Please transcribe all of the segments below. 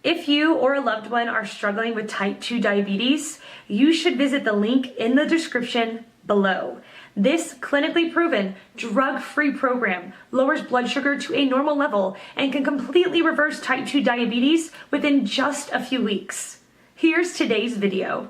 If you or a loved one are struggling with type 2 diabetes, you should visit the link in the description below. This clinically proven, drug-free program lowers blood sugar to a normal level and can completely reverse type 2 diabetes within just a few weeks. Here's today's video.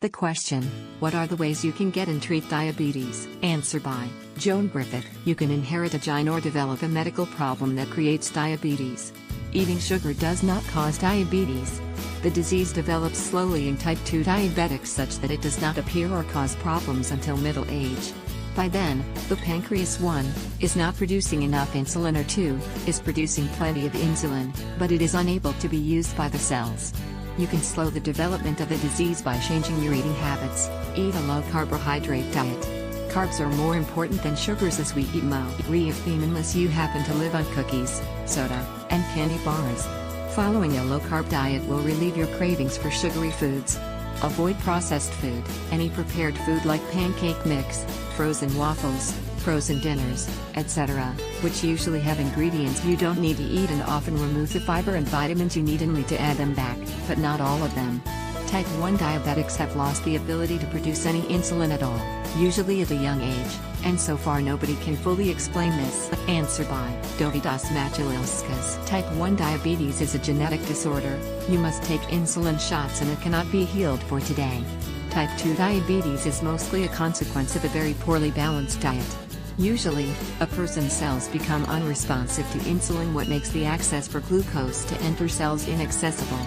The question, what are the ways you can get and treat diabetes? Answer by Joan Griffith. You can inherit a gene or develop a medical problem that creates diabetes. Eating sugar does not cause diabetes. The disease develops slowly in type 2 diabetics such that it does not appear or cause problems until middle age. By then, the pancreas 1 is not producing enough insulin, or 2 is producing plenty of insulin, but it is unable to be used by the cells. You can slow the development of the disease by changing your eating habits. Eat a low-carbohydrate diet. Carbs are more important than sugars as we eat more unless you happen to live on cookies, soda, and candy bars. Following a low-carb diet will relieve your cravings for sugary foods. Avoid processed food, any prepared food like pancake mix, frozen waffles, frozen dinners, etc., which usually have ingredients you don't need to eat and often remove the fiber and vitamins you need only to add them back, but not all of them. Type 1 diabetics have lost the ability to produce any insulin at all, usually at a young age, and so far nobody can fully explain this. Answer by Dovydas Maciulskas. Type 1 diabetes is a genetic disorder. You must take insulin shots and it cannot be healed for today. Type 2 diabetes is mostly a consequence of a very poorly balanced diet. Usually, a person's cells become unresponsive to insulin, what makes the access for glucose to enter cells inaccessible.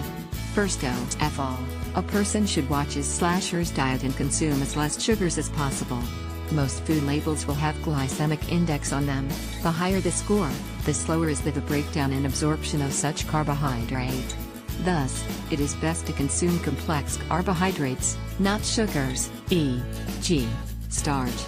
First of all, a person should watch his/her diet and consume as less sugars as possible. Most food labels will have glycemic index on them. The higher the score, the slower is the breakdown and absorption of such carbohydrate. Thus, it is best to consume complex carbohydrates, not sugars, e.g., starch.